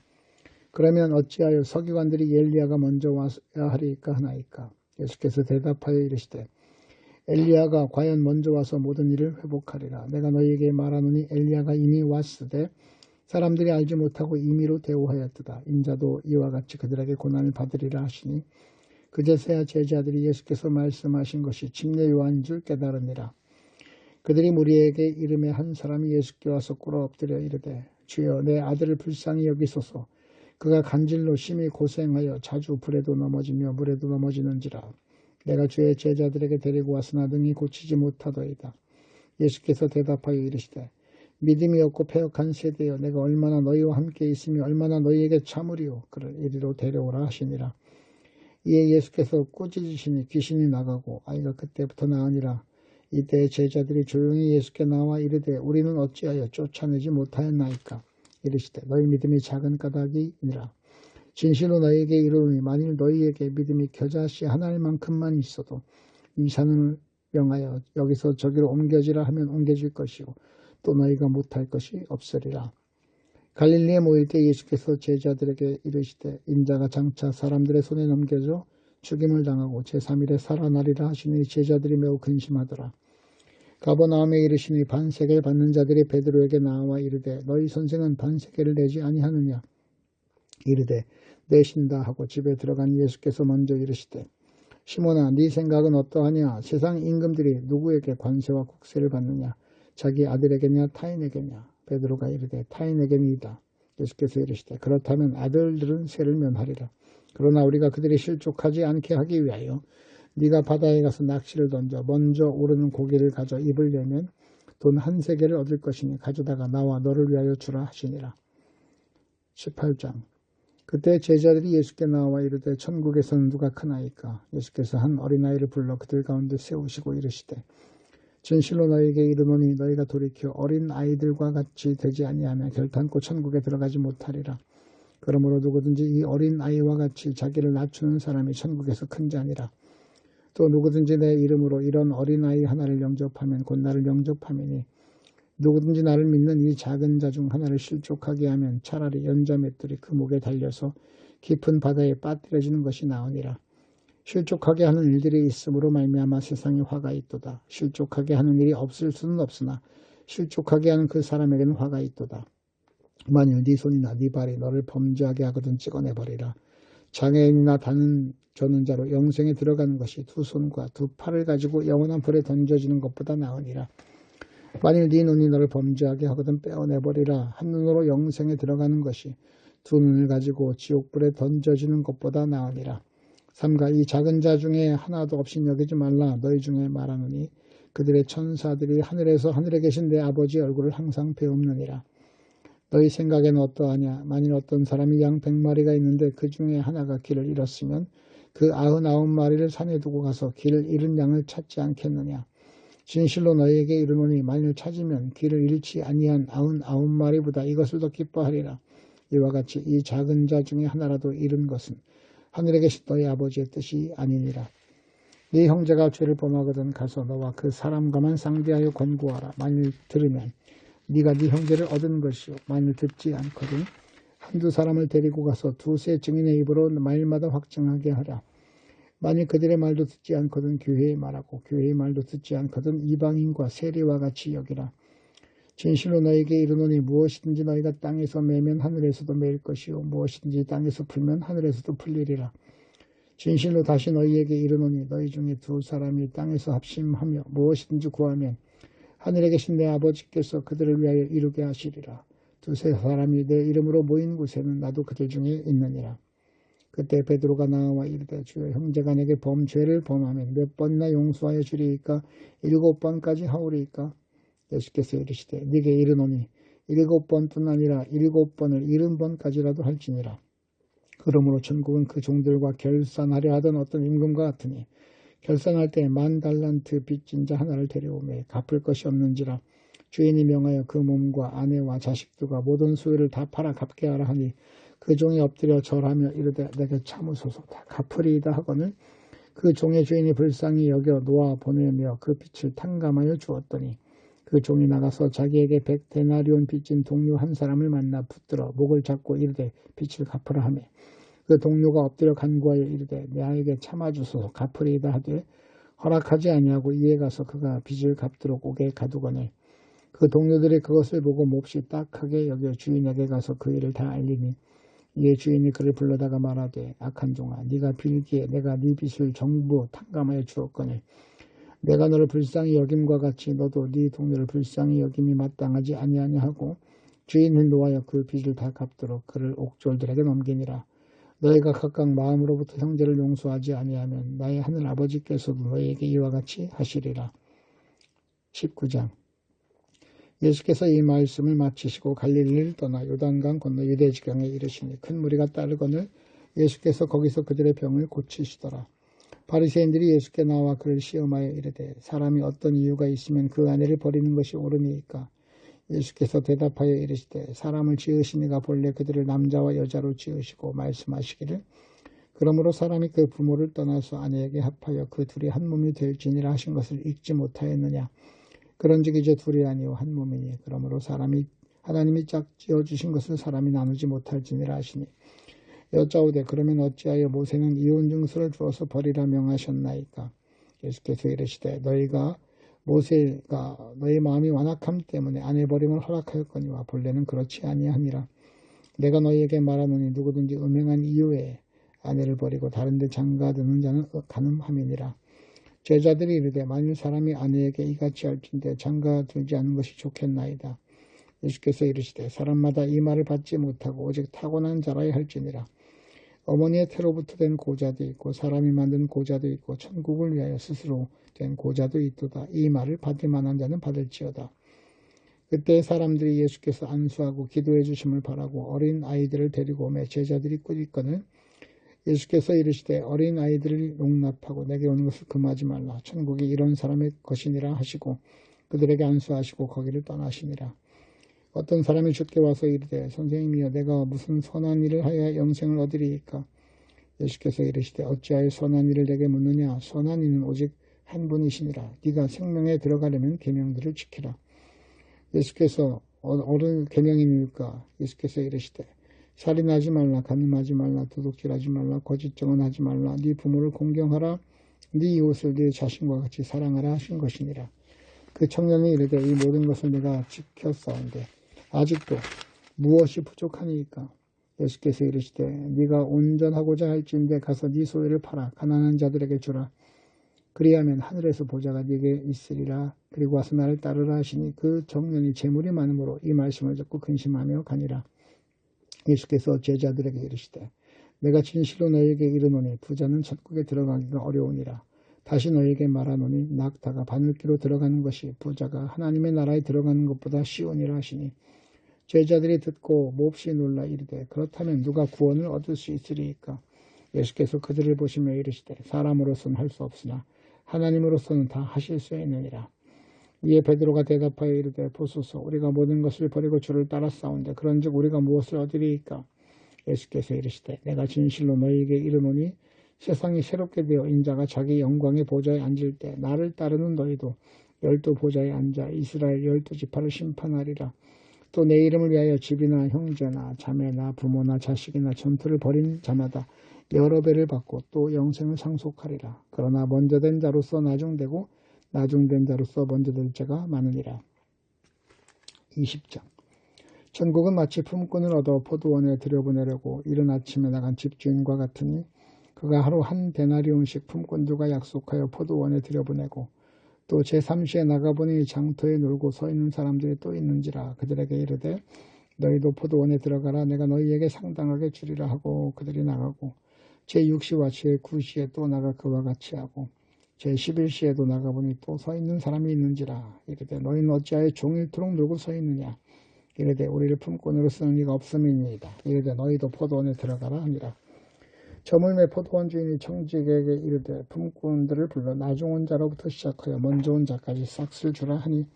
그러면 어찌하여 서기관들이 엘리야가 먼저 와야 하리이까 하나이까. 예수께서 대답하여 이르시되 엘리야가 과연 먼저 와서 모든 일을 회복하리라. 내가 너희에게 말하노니 엘리야가 이미 왔으되 사람들이 알지 못하고 임의로 대우하였도다. 인자도 이와 같이 그들에게 고난을 받으리라 하시니 그제서야 제자들이 예수께서 말씀하신 것이 침례 요한인 줄 깨달으니라. 그들이 무리에게 이름에 한 사람이 예수께 와서 꿇어 엎드려 이르되 주여 내 아들을 불쌍히 여기소서. 그가 간질로 심히 고생하여 자주 불에도 넘어지며 물에도 넘어지는지라. 내가 주의 제자들에게 데리고 왔으나 능히 고치지 못하더이다. 예수께서 대답하여 이르시되 믿음이 없고 패역한 세대여 내가 얼마나 너희와 함께 있으며 얼마나 너희에게 참으리요. 그를 이리로 데려오라 하시니라. 이에 예수께서 꾸짖으시니 귀신이 나가고 아이가 그때부터 나으니라. 이때 제자들이 조용히 예수께 나와 이르되 우리는 어찌하여 쫓아내지 못하였나이까. 이르시되 너희 믿음이 작은 까닭이니라. 진실로 너희에게 이르노니 만일 너희에게 믿음이 겨자씨 하나만큼만 있어도 이 산을 명하여 여기서 저기로 옮겨지라 하면 옮겨질 것이요 또 너희가 못할 것이 없으리라. 갈릴리에 모일 때 예수께서 제자들에게 이르시되 인자가 장차 사람들의 손에 넘겨져 죽임을 당하고 제3일에 살아나리라 하시니 제자들이 매우 근심하더라. 가버나움에 이르시니 반세계를 받는 자들이 베드로에게 나와 이르되 너희 선생은 반세계를 내지 아니하느냐. 이르되 내신다 하고 집에 들어간 예수께서 먼저 이르시되 시몬아 네 생각은 어떠하냐. 세상 임금들이 누구에게 관세와 국세를 받느냐. 자기 아들에게냐 타인에게냐. 베드로가 이르되 타인에게니이다. 예수께서 이르시되 그렇다면 아들들은 세를 면하리라. 그러나 우리가 그들이 실족하지 않게 하기 위하여 네가 바다에 가서 낚시를 던져 먼저 오르는 고기를 가져 입을 열면 돈 한 세겔을 얻을 것이니 가져다가 나와 너를 위하여 주라 하시니라. 18장. 그때 제자들이 예수께 나와 이르되 천국에서는 누가 크나이까? 예수께서 한 어린아이를 불러 그들 가운데 세우시고 이르시되 진실로 너희에게 이르노니 너희가 돌이켜 어린 아이들과 같이 되지 아니하면 결탄코 천국에 들어가지 못하리라. 그러므로 누구든지 이 어린 아이와 같이 자기를 낮추는 사람이 천국에서 큰 자니라. 또 누구든지 내 이름으로 이런 어린 아이 하나를 영접하면 곧 나를 영접함이니 누구든지 나를 믿는 이 작은 자 중 하나를 실족하게 하면 차라리 연자 맷돌이 그 목에 달려서 깊은 바다에 빠뜨려지는 것이 나으니라. 실족하게 하는 일들이 있으므로 말미암아 세상에 화가 있도다. 실족하게 하는 일이 없을 수는 없으나 실족하게 하는 그 사람에게는 화가 있도다. 만일 네 손이나 네 발이 너를 범죄하게 하거든 찍어내버리라. 장애인이나 다는 저는 자로 영생에 들어가는 것이 두 손과 두 팔을 가지고 영원한 불에 던져지는 것보다 나으니라. 만일 네 눈이 너를 범죄하게 하거든 빼어내버리라. 한 눈으로 영생에 들어가는 것이 두 눈을 가지고 지옥불에 던져지는 것보다 나으니라. 삼가 이 작은 자 중에 하나도 없이 여기지 말라. 너희 중에 말하노니 그들의 천사들이 하늘에서 하늘에 계신 내 아버지의 얼굴을 항상 배움느니라. 너희 생각에는 어떠하냐? 만일 어떤 사람이 양 100마리가 있는데 그 중에 하나가 길을 잃었으면 그 99마리를 산에 두고 가서 길을 잃은 양을 찾지 않겠느냐? 진실로 너희에게 이르노니 만일 찾으면 길을 잃지 아니한 99마리보다 이것을 더 기뻐하리라. 이와 같이 이 작은 자 중에 하나라도 잃은 것은 하늘에 계신 너희 아버지의 뜻이 아니니라. 네 형제가 죄를 범하거든 가서 너와 그 사람과만 상대하여 권고하라. 만일 들으면 네가 네 형제를 얻은 것이요 만일 듣지 않거든 한두 사람을 데리고 가서 두세 증인의 입으로 말마다 확증하게 하라. 만일 그들의 말도 듣지 않거든 교회의 말하고 교회의 말도 듣지 않거든 이방인과 세리와 같이 여기라. 진실로 너희에게 이르노니 무엇이든지 너희가 땅에서 매면 하늘에서도 매일 것이요 무엇이든지 땅에서 풀면 하늘에서도 풀리리라. 진실로 다시 너희에게 이르노니 너희 중에 두 사람이 땅에서 합심하며 무엇이든지 구하면 하늘에 계신 내 아버지께서 그들을 위하여 이루게 하시리라. 두세 사람이 내 이름으로 모인 곳에는 나도 그들 중에 있느니라. 그때 베드로가 나와 이르되 주여 형제가 내게 죄를 범하면 몇 번이나 용서하여 주리이까? 7번까지 하오리이까? 예수께서 이르시되 네게 이르노니 7번뿐 아니라 7번을 70번까지라도 할지니라. 그러므로 천국은 그 종들과 결산하려 하던 어떤 임금과 같으니 결산할 때 10,000달란트 빚진 자 하나를 데려오매 갚을 것이 없는지라. 주인이 명하여 그 몸과 아내와 자식들과 모든 소유를 다 팔아 갚게 하라 하니 그 종이 엎드려 절하며 이르되 내게 참으소서 다 갚으리이다 하거늘 그 종의 주인이 불쌍히 여겨 놓아 보내며 그 빚을 탕감하여 주었더니 그 종이 나가서 자기에게 100데나리온 빚진 동료 한 사람을 만나 붙들어 목을 잡고 이르되 빚을 갚으라 하매 그 동료가 엎드려 간구하여 이르되 나에게 참아주소서 갚으리이다 하되 허락하지 아니하고 이에 가서 그가 빚을 갚도록 옥에 가두거늘 그 동료들이 그것을 보고 몹시 딱하게 여겨 주인에게 가서 그 일을 다 알리니 이에 주인이 그를 불러다가 말하되 악한 종아 네가 빌기에 내가 네 빚을 전부 탕감하여 주었거늘 내가 너를 불쌍히 여김과 같이 너도 네 동료를 불쌍히 여김이 마땅하지 아니하냐 하고 주인을 노하여 그 빚을 다 갚도록 그를 옥졸들에게 넘기니라. 너희가 각각 마음으로부터 형제를 용서하지 아니하면 나의 하늘 아버지께서도 너희에게 이와 같이 하시리라. 19장. 예수께서 이 말씀을 마치시고 갈릴리를 떠나 요단강 건너 유대지경에 이르시니 큰 무리가 따르거늘 예수께서 거기서 그들의 병을 고치시더라. 바리새인들이 예수께 나와 그를 시험하여 이르되 사람이 어떤 이유가 있으면 그 아내를 버리는 것이 옳으니이까? 예수께서 대답하여 이르시되 사람을 지으신 이가 본래 그들을 남자와 여자로 지으시고 말씀하시기를 그러므로 사람이 그 부모를 떠나서 아내에게 합하여 그 둘이 한 몸이 될지니라 하신 것을 읽지 못하였느냐? 그런즉 이제 둘이 아니요 한 몸이니 그러므로 하나님이 짝지어 주신 것을 사람이 나누지 못할지니라 하시니 여짜오되 그러면 어찌하여 모세는 이혼 증서를 주어서 버리라 명하셨나이까? 예수께서 이르시되 너희가 모세가 너희 마음이 완악함 때문에 아내 버림을 허락하였거니와 본래는 그렇지 아니함이라. 내가 너희에게 말하노니 누구든지 음행한 이유에 아내를 버리고 다른 데 장가드는 자는 간음함이니라. 제자들이 이르되 만일 사람이 아내에게 이같이 할진대 장가들지 않는 것이 좋겠나이다. 예수께서 이르시되 사람마다 이 말을 받지 못하고 오직 타고난 자라야 할지니라. 어머니의 태로부터 된 고자도 있고 사람이 만든 고자도 있고 천국을 위하여 스스로 된 고자도 있도다. 이 말을 받을 만한 자는 받을지어다. 그때 사람들이 예수께서 안수하고 기도해 주심을 바라고 어린 아이들을 데리고 오매 제자들이 꾸짖거늘 예수께서 이르시되 어린 아이들을 용납하고 내게 오는 것을 금하지 말라. 천국이 이런 사람의 것이니라 하시고 그들에게 안수하시고 거기를 떠나시니라. 어떤 사람이 주께 와서 이르되 선생님이여 내가 무슨 선한 일을 하여야 영생을 얻으리이까. 예수께서 이르시되 어찌하여 선한 일을 내게 묻느냐. 선한 이는 오직 한 분이시니라. 네가 생명에 들어가려면 계명들을 지키라. 예수께서 어느 계명이니까. 예수께서 이르시되 살인하지 말라, 간음하지 말라, 도둑질하지 말라, 거짓 증언하지 말라, 네 부모를 공경하라, 네 이웃을 네 자신과 같이 사랑하라 하신 것이니라. 그 청년이 이르되 이 모든 것을 내가 지켰사온데 아직도 무엇이 부족하니까. 예수께서 이르시되 네가 온전하고자 할진대 가서 네 소유를 팔아 가난한 자들에게 주라. 그리하면 하늘에서 보좌가 네게 있으리라. 그리고 와서 나를 따르라 하시니 그 청년이 재물이 많음으로 이 말씀을 듣고 근심하며 가니라. 예수께서 제자들에게 이르시되 내가 진실로 너희에게 이르노니 부자는 천국에 들어가기가 어려우니라. 다시 너희에게 말하노니 낙타가 바늘귀로 들어가는 것이 부자가 하나님의 나라에 들어가는 것보다 쉬우니라 하시니 제자들이 듣고 몹시 놀라 이르되 그렇다면 누가 구원을 얻을 수 있으리이까. 예수께서 그들을 보시며 이르시되 사람으로서는 할 수 없으나 하나님으로서는 다 하실 수 있느니라. 이에 베드로가 대답하여 이르되 보소서 우리가 모든 것을 버리고 주를 따랐사온데 그런즉 우리가 무엇을 얻으리이까. 예수께서 이르시되 내가 진실로 너희에게 이르노니 세상이 새롭게 되어 인자가 자기 영광의 보좌에 앉을 때 나를 따르는 너희도 12 보좌에 앉아 이스라엘 12 지파를 심판하리라. 또 내 이름을 위하여 집이나 형제나 자매나 부모나 자식이나 전투를 벌인 자마다 여러 배를 받고 또 영생을 상속하리라. 그러나 먼저 된 자로서 나중되고 나중된 자로서 먼저 될 자가 많으니라. 20장 천국은 마치 품꾼을 얻어 포도원에 들여보내려고 이른 아침에 나간 집주인과 같으니 그가 하루 한 데나리온씩 품꾼들과 약속하여 포도원에 들여보내고 또 제3시에 나가보니 장터에 놀고 서 있는 사람들이 또 있는지라. 그들에게 이르되 너희도 포도원에 들어가라. 내가 너희에게 상당하게 주리라 하고 그들이 나가고 제6시와 제9시에 또 나가 그와 같이 하고 제11시에도 나가보니 또 서 있는 사람이 있는지라. 이르되 너희는 어찌하여 종일토록 놀고 서 있느냐. 이르되 우리를 품꾼으로 쓰는 이가 없음이니이다. 이르되 너희도 포도원에 들어가라 하니라. 저물매 포도원 주인이 청직에게 이르되 품꾼들을 불러 나중 온 자로부터 시작하여 먼저 온 자까지 싹쓸 주라 하니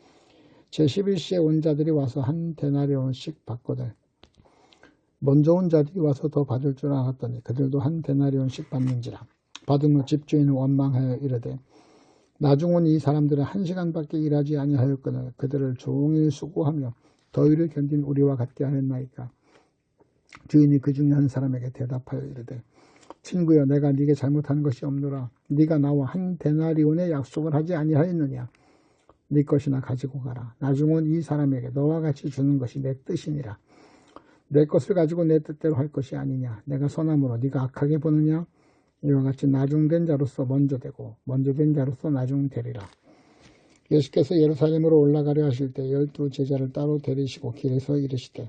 제11시에 온 자들이 와서 한 데나리온씩 받거늘 먼저 온 자들이 와서 더 받을 줄 알았더니 그들도 한 데나리온씩 받는지라. 받은 후 집주인은 원망하여 이르되 나중 온 이 사람들은 1시간밖에 일하지 아니하였거늘 그들을 종일 수고하며 더위를 견딘 우리와 같게 하였나이까. 주인이 그 중에 한 사람에게 대답하여 이르되 친구여 내가 네게 잘못한 것이 없노라. 네가 나와 한 데나리온의 약속을 하지 아니하였느냐. 네 것이나 가지고 가라. 나중 온 이 사람에게 너와 같이 주는 것이 내 뜻이니라. 내 것을 가지고 내 뜻대로 할 것이 아니냐. 내가 선함으로 네가 악하게 보느냐. 이와 같이 나중된 자로서 먼저 되고 먼저 된 자로서 나중되리라. 예수께서 예루살렘으로 올라가려 하실 때 12 제자를 따로 데리시고 길에서 이르시되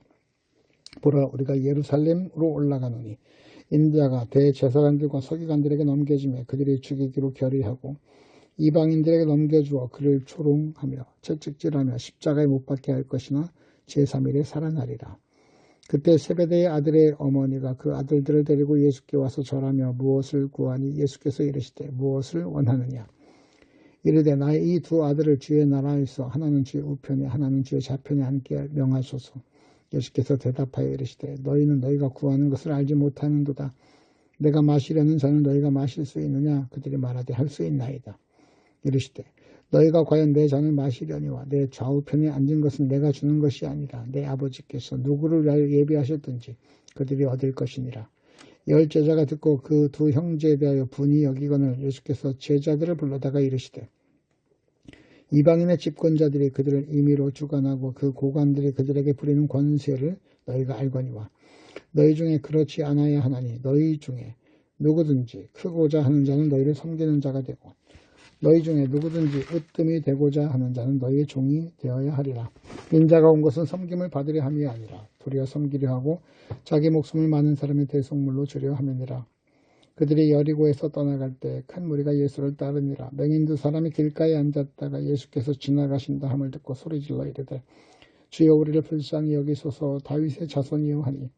보라 우리가 예루살렘으로 올라가노니 인자가 대제사장들과 서기관들에게 넘겨지며 그들이 죽이기로 결의하고 이방인들에게 넘겨주어 그를 조롱하며 채찍질하며 십자가에 못 박게 할 것이나 제3일에 살아나리라. 그때 세베대의 아들의 어머니가 그 아들들을 데리고 예수께 와서 절하며 무엇을 구하니 예수께서 이르시되 무엇을 원하느냐. 이르되 나의 이 두 아들을 주의 나라에서 하나는 주의 우편에 하나는 주의 좌편에 앉게 명하소서. 예수께서 대답하여 이르시되 너희는 너희가 구하는 것을 알지 못하는도다. 내가 마시려는 잔을 너희가 마실 수 있느냐. 그들이 말하되 할 수 있나이다. 이르시되 너희가 과연 내 잔을 마시려니와 내 좌우편에 앉은 것은 내가 주는 것이 아니라 내 아버지께서 누구를 위하여 예비하셨든지 그들이 얻을 것이니라. 10 제자가 듣고 그 두 형제에 대하여 분이 여기거늘 예수께서 제자들을 불러다가 이르시되 이방인의 집권자들이 그들을 임의로 주관하고 그 고관들이 그들에게 부리는 권세를 너희가 알거니와 너희 중에 그렇지 않아야 하나니 너희 중에 누구든지 크고자 하는 자는 너희를 섬기는 자가 되고 너희 중에 누구든지 으뜸이 되고자 하는 자는 너희의 종이 되어야 하리라. 인자가 온 것은 섬김을 받으려 함이 아니라 도리어 섬기려 하고 자기 목숨을 많은 사람의 대속물로 주려 함이니라. 그들이 여리고에서 떠나갈 때 큰 무리가 예수를 따르니라. 맹인 두 사람이 길가에 앉았다가 예수께서 지나가신다 함을 듣고 소리질러 이르되 주여 우리를 불쌍히 여기소서. 다윗의 자손이여 하니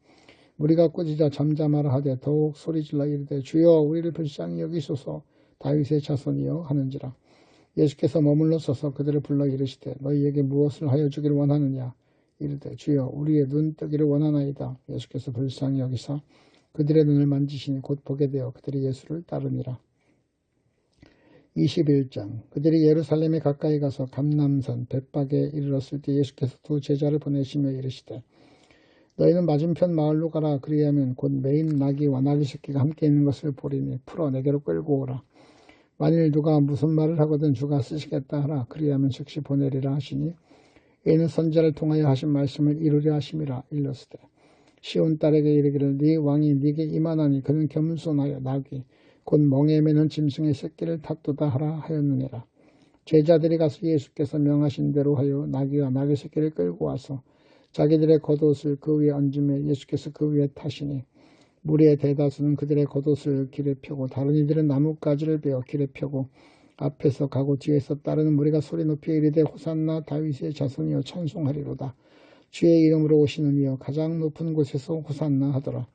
우리가 꾸짖어 잠잠하라 하되 더욱 소리질러 이르되 주여 우리를 불쌍히 여기소서. 다윗의 자손이여 하는지라. 예수께서 머물러 서서 그들을 불러 이르시되 너희에게 무엇을 하여 주기를 원하느냐. 이르되 주여 우리의 눈 뜨기를 원하나이다. 예수께서 불쌍히 여기사 그들의 눈을 만지시니 곧 보게 되어 그들이 예수를 따르니라. 21장. 그들이 예루살렘에 가까이 가서 감람산 벳박에 이르렀을 때 예수께서 두 제자를 보내시며 이르시되 너희는 맞은편 마을로 가라. 그리하면 곧 매인 나귀와 나귀 새끼가 함께 있는 것을 보리니 풀어 내게로 끌고 오라. 만일 누가 무슨 말을 하거든 주가 쓰시겠다 하라. 그리하면 즉시 보내리라 하시니 이는 선지자를 통하여 하신 말씀을 이루려 하심이라. 일렀으되 시온 딸에게 이르기를 네 왕이 네게 임하나니 그는 겸손하여 나귀 곧 멍에 매는 짐승의 새끼를 탔도다 하라 하였느니라. 제자들이 가서 예수께서 명하신 대로 하여 나귀와 나귀 새끼를 끌고 와서 자기들의 겉옷을 그 위에 얹으며 예수께서 그 위에 타시니 무리의 대다수는 그들의 겉옷을 길에 펴고 다른 이들은 나뭇가지를 베어 길에 펴고 앞에서 가고 뒤에서 따르는 무리가 소리 높이 이르되 호산나 다윗의 자손이여 찬송하리로다. 주의 이름으로 오시는 이여 가장 높은 곳에서 호산나 하더라.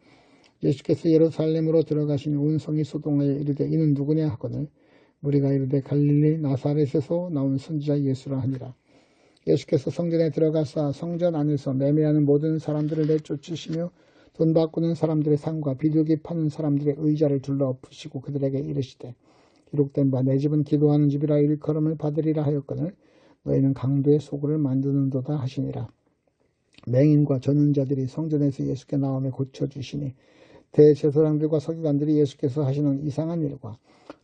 예수께서 예루살렘으로 들어가시니 온 성이 소동하여 이르되 이는 누구냐 하거늘 무리가 이르되 갈릴리 나사렛에서 나온 선지자 예수라 하니라. 예수께서 성전에 들어가사 성전 안에서 매매하는 모든 사람들을 내쫓으시며 돈 바꾸는 사람들의 상과 비둘기 파는 사람들의 의자를 둘러엎으시고 그들에게 이르시되 기록된 바 내 집은 기도하는 집이라 일컬음을 받으리라 하였거늘 너희는 강도의 소굴을 만드는도다 하시니라. 맹인과 전는 자들이 성전에서 예수께 나오며 고쳐주시니 대제사장들과 서기관들이 예수께서 하시는 이상한 일과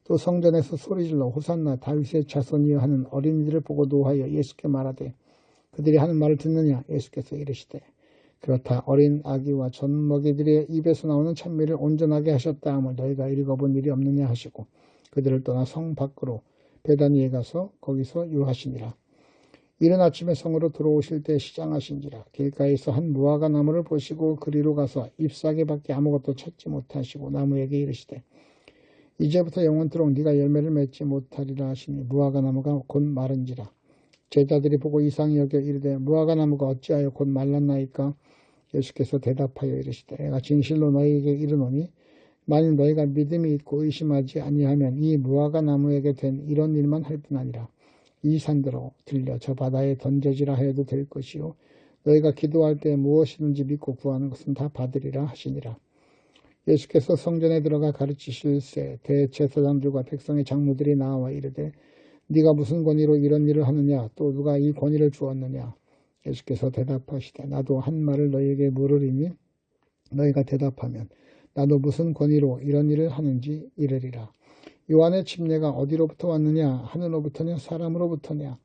또 성전에서 소리질러 호산나 다윗의 자손이여 하는 어린이들을 보고 노하여 예수께 말하되 그들이 하는 말을 듣느냐. 예수께서 이르시되 그렇다. 어린 아기와 젖먹이들의 입에서 나오는 찬미를 온전하게 하셨다 함을 너희가 읽어본 일이 없느냐 하시고 그들을 떠나 성 밖으로 베다니에 가서 거기서 유하시니라. 이른 아침에 성으로 들어오실 때 시장하신지라. 길가에서 한 무화과 나무를 보시고 그리로 가서 잎사귀밖에 아무것도 찾지 못하시고 나무에게 이르시되 이제부터 영원토록 네가 열매를 맺지 못하리라 하시니 무화과 나무가 곧 마른지라. 제자들이 보고 이상히 여겨 이르되 무화과 나무가 어찌하여 곧 말랐나이까. 예수께서 대답하여 이르시되 내가 진실로 너희에게 이르노니 만일 너희가 믿음이 있고 의심하지 아니하면 이 무화과 나무에게 된 이런 일만 할 뿐 아니라 이 산대로 들려 저 바다에 던져지라 하여도 될 것이요 너희가 기도할 때 무엇이든지 믿고 구하는 것은 다 받으리라 하시니라. 예수께서 성전에 들어가 가르치실새 대제사장들과 백성의 장로들이 나와 이르되 네가 무슨 권위로 이런 일을 하느냐. 또 누가 이 권위를 주었느냐. 예수께서 대답하시되 나도 한 말을 너희에게 물으리니 너희가 대답하면 나도 무슨 권위로 이런 일을 하는지 이르리라. 요한의 침례가 어디로부터 왔느냐. 하늘로부터냐 사람으로부터냐.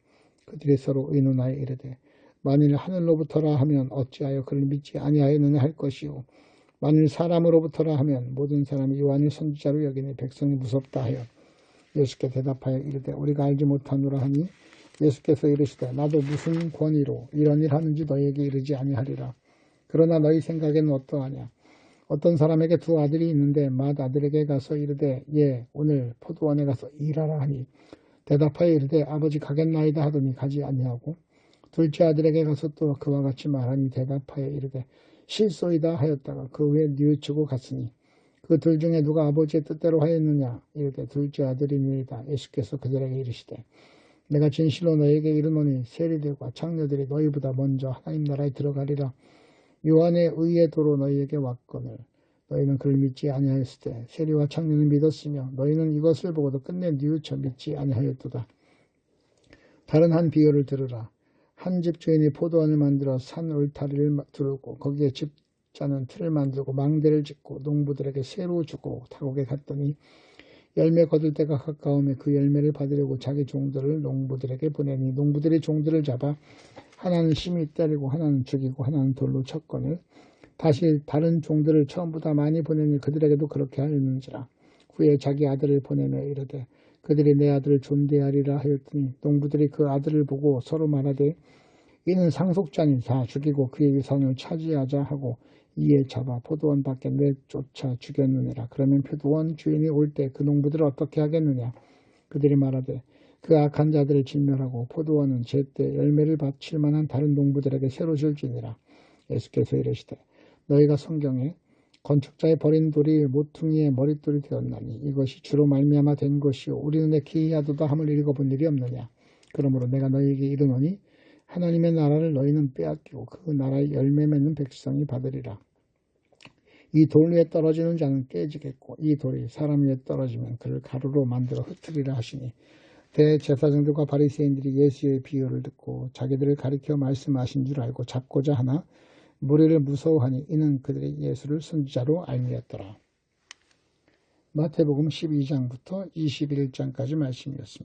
그들이 서로 의논하여 이르되 만일 하늘로부터라 하면 어찌하여 그를 믿지 아니하였느냐 할 것이요 만일 사람으로부터라 하면 모든 사람이 요한을 선지자로 여기니 백성이 무섭다 하여 예수께 대답하여 이르되 우리가 알지 못하노라 하니 예수께서 이르시되 나도 무슨 권위로 이런 일 하는지 너희에게 이르지 아니하리라. 그러나 너희 생각에는 어떠하냐. 어떤 사람에게 두 아들이 있는데 맏아들에게 가서 이르되 오늘 포도원에 가서 일하라 하니 대답하여 이르되 아버지 가겠나이다 하더니 가지 아니하고 둘째 아들에게 가서 또 그와 같이 말하니 대답하여 이르되 실소이다 하였다가 그 후에 뉘우치고 갔으니 그 둘 중에 누가 아버지의 뜻대로 하였느냐. 이르되 둘째 아들이니이다. 예수께서 그들에게 이르시되 내가 진실로 너희에게 이르노니 세리들과 창녀들이 너희보다 먼저 하나님 나라에 들어가리라. 요한의 의의 도로 너희에게 왔거늘 너희는 그를 믿지 아니하였을 때 세리와 창녀는 믿었으며 너희는 이것을 보고도 끝내 뉘우쳐 믿지 아니하였도다. 다른 한 비유를 들으라. 한 집 주인이 포도원을 만들어 산 울타리를 두르고 거기에 집자는 틀을 만들고 망대를 짓고 농부들에게 새로 주고 타국에 갔더니 열매 거둘 때가 가까우며 그 열매를 받으려고 자기 종들을 농부들에게 보내니 농부들이 종들을 잡아 하나는 심히 때리고 하나는 죽이고 하나는 돌로 쳤거늘 다시 다른 종들을 처음보다 많이 보내니 그들에게도 그렇게 하였는지라. 후에 자기 아들을 보내며 이르되 그들이 내 아들을 존대하리라 하였더니 농부들이 그 아들을 보고 서로 말하되 이는 상속자니 다 죽이고 그의 유산을 차지하자 하고 이에 잡아 포도원 밖에 내쫓아 죽였느니라. 그러면 포도원 주인이 올 때 그 농부들을 어떻게 하겠느냐. 그들이 말하되 그 악한 자들을 진멸하고 포도원은 제때 열매를 바칠 만한 다른 농부들에게 새로 줄지니라. 예수께서 이르시되 너희가 성경에 건축자의 버린 돌이 모퉁이의 머릿돌이 되었나니 이것이 주로 말미암아 된 것이요 우리 눈에 기이하도다 함을 읽어본 일이 없느냐. 그러므로 내가 너희에게 이르노니 하나님의 나라를 너희는 빼앗기고 그 나라의 열매 맺는 백성이 받으리라. 이 돌 위에 떨어지는 자는 깨지겠고 이 돌이 사람 위에 떨어지면 그를 가루로 만들어 흩으리라 하시니 대제사장들과 바리새인들이 예수의 비유를 듣고 자기들을 가리켜 말씀하신 줄 알고 잡고자 하나 무리를 무서워하니 이는 그들이 예수를 선지자로 알미였더라. 마태복음 12장부터 21장까지 말씀이었습니다.